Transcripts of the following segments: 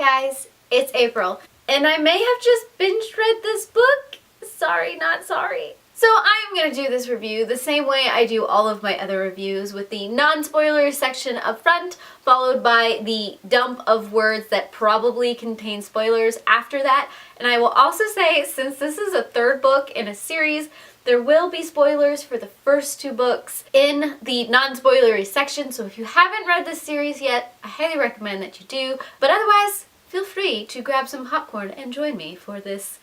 guys, it's April, and I may have just binge read this book. Sorry, not sorry. So I'm going to do this review the same way I do all of my other reviews, with the non-spoiler section up front, followed by the dump of words that probably contain spoilers after that. And I will also say, since this is a third book in a series, there will be spoilers for the first two books in the non-spoilery section, so if you haven't read this series yet, I highly recommend that you do. But otherwise, feel free to grab some popcorn and join me for this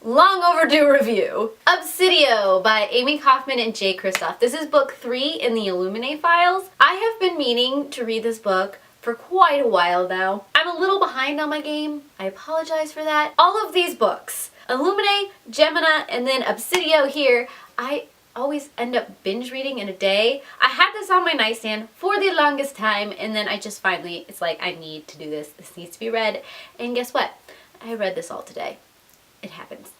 long overdue review. Obsidio by Amie Kaufman and Kristoff. This is book 3 in the Illumina files. I have been meaning to read this book for quite a while now. I'm a little behind on my game. I apologize for that. All of these books, Illumina, Gemina, and then Obsidio here, I always end up binge reading in a day. I had this on my nightstand for the longest time, and then I just finally, it's like, I need to do this. This needs to be read. And guess what? I read this all today. It happens.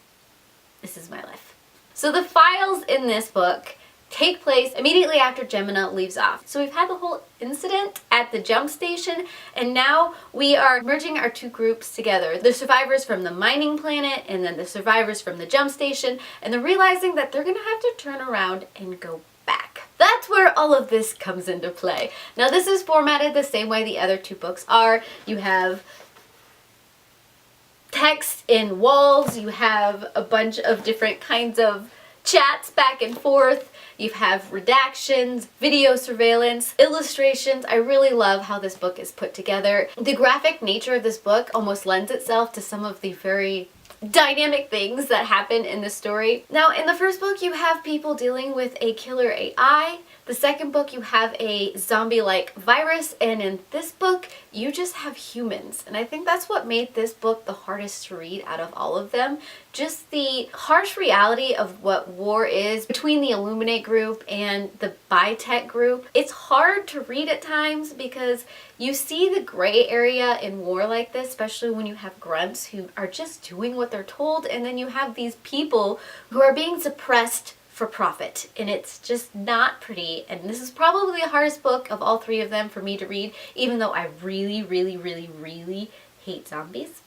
This is my life. So the files in this book take place immediately after Gemina leaves off. So we've had the whole incident at the jump station, and now we are merging our two groups together. The survivors from the mining planet and then the survivors from the jump station, and they're realizing that they're gonna have to turn around and go back. That's where all of this comes into play. Now this is formatted the same way the other two books are. You have text in walls, you have a bunch of different kinds of chats back and forth, you have redactions, video surveillance, illustrations. I really love how this book is put together. The graphic nature of this book almost lends itself to some of the very dynamic things that happen in the story. Now, in the first book, you have people dealing with a killer AI. The second book, you have a zombie-like virus, and in this book, you just have humans. And I think that's what made this book the hardest to read out of all of them. Just the harsh reality of what war is between the Illumina group and the Bi-Tech group. It's hard to read at times because you see the gray area in war like this, especially when you have grunts who are just doing what they're told, and then you have these people who are being suppressed for profit, and it's just not pretty. And this is probably the hardest book of all three of them for me to read, even though I really hate zombies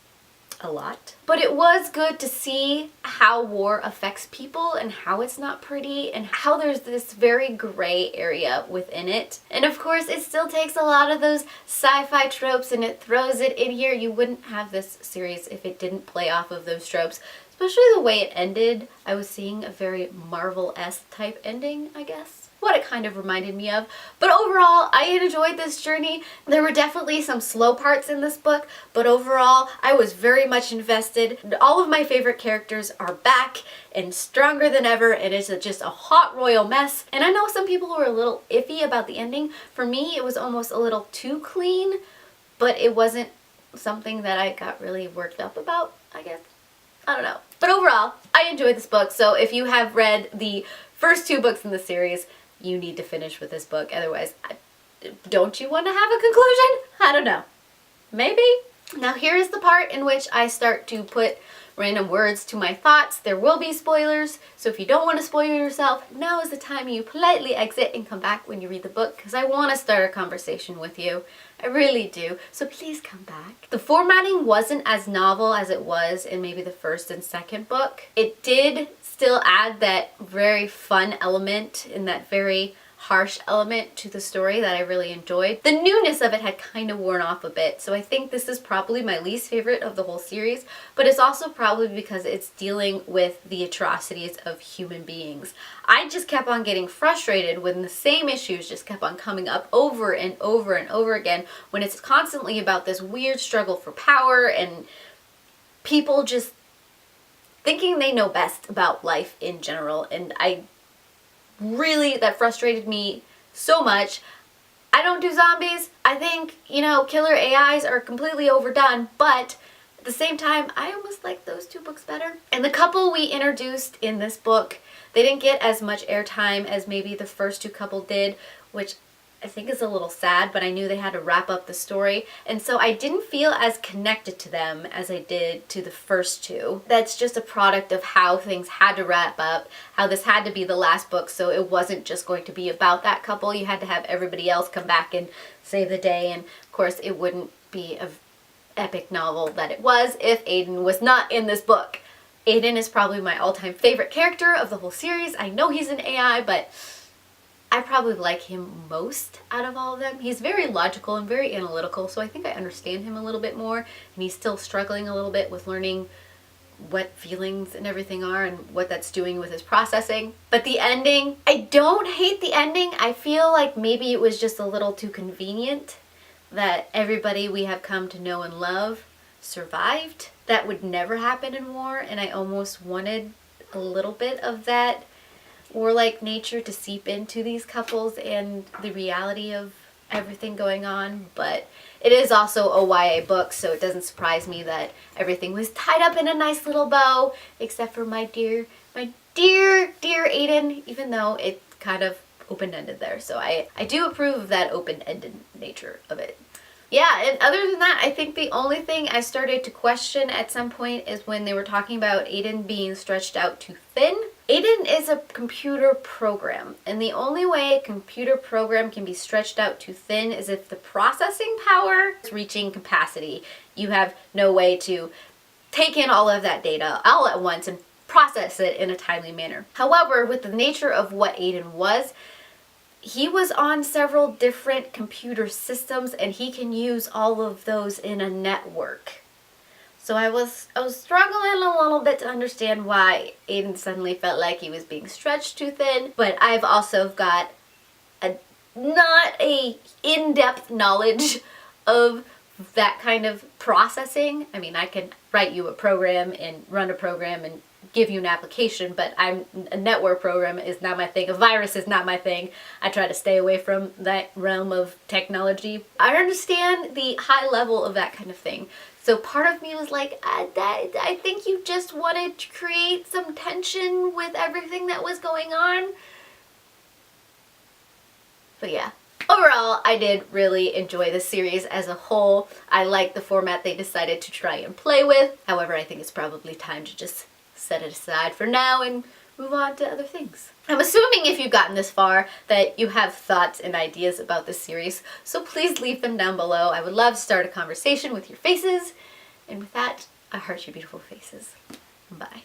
a lot. But it was good to see how war affects people and how it's not pretty and how there's this very gray area within it. And of course it still takes a lot of those sci-fi tropes and it throws it in here. You wouldn't have this series if it didn't play off of those tropes. Especially the way it ended. I was seeing a very Marvel-esque type ending, I guess. What it kind of reminded me of. But overall, I enjoyed this journey. There were definitely some slow parts in this book, but overall, I was very much invested. All of my favorite characters are back and stronger than ever, and it's just a hot royal mess. And I know some people were a little iffy about the ending. For me, it was almost a little too clean, but it wasn't something that I got really worked up about, I guess. I don't know. But overall, I enjoyed this book, so if you have read the first two books in the series, you need to finish with this book. Otherwise, don't you want to have a conclusion? I don't know. Maybe? Now here is the part in which I start to put random words to my thoughts. There will be spoilers, so if you don't want to spoil yourself, now is the time you politely exit and come back when you read the book, because I want to start a conversation with you. I really do, so please come back. The formatting wasn't as novel as it was in maybe the first and second book. It did still add that very fun element and that very harsh element to the story that I really enjoyed. The newness of it had kind of worn off a bit, so I think this is probably my least favorite of the whole series, but it's also probably because it's dealing with the atrocities of human beings. I just kept on getting frustrated when the same issues just kept on coming up over and over and over again, when it's constantly about this weird struggle for power and people just thinking they know best about life in general, and that frustrated me so much. I don't do zombies. I think, you know, killer AIs are completely overdone, but at the same time, I almost like those two books better. And the couple we introduced in this book, they didn't get as much airtime as maybe the first two couple did, which I think is a little sad, but I knew they had to wrap up the story, and so I didn't feel as connected to them as I did to the first two. That's just a product of how things had to wrap up, how this had to be the last book, so it wasn't just going to be about that couple. You had to have everybody else come back and save the day, and of course it wouldn't be a epic novel that it was if Aiden was not in this book. Aiden is probably my all-time favorite character of the whole series. I know he's an AI, but I probably like him most out of all of them. He's very logical and very analytical, so I think I understand him a little bit more, and he's still struggling a little bit with learning what feelings and everything are and what that's doing with his processing. But the ending, I don't hate the ending. I feel like maybe it was just a little too convenient that everybody we have come to know and love survived. That would never happen in war, and I almost wanted a little bit of that warlike nature to seep into these couples and the reality of everything going on. But it is also a YA book, so it doesn't surprise me that everything was tied up in a nice little bow, except for my dear Aiden, even though it kind of open-ended there. So I do approve of that open-ended nature of it. Yeah, and other than that, I think the only thing I started to question at some point is when they were talking about Aiden being stretched out too thin. Aiden is a computer program, and the only way a computer program can be stretched out too thin is if the processing power is reaching capacity. You have no way to take in all of that data all at once and process it in a timely manner. However, with the nature of what Aiden was, he was on several different computer systems, and he can use all of those in a network. So I was struggling a little bit to understand why Aiden suddenly felt like he was being stretched too thin, but I've also got not a in-depth knowledge of that kind of processing. I mean, I can write you a program and run a program and give you an application, but a network program is not my thing. A virus is not my thing. I try to stay away from that realm of technology. I understand the high level of that kind of thing. So part of me was like, I think you just wanted to create some tension with everything that was going on. But yeah. Overall, I did really enjoy the series as a whole. I like the format they decided to try and play with. However, I think it's probably time to just set it aside for now and move on to other things. I'm assuming if you've gotten this far that you have thoughts and ideas about this series, so please leave them down below. I would love to start a conversation with your faces. And with that, I heart your beautiful faces. Bye.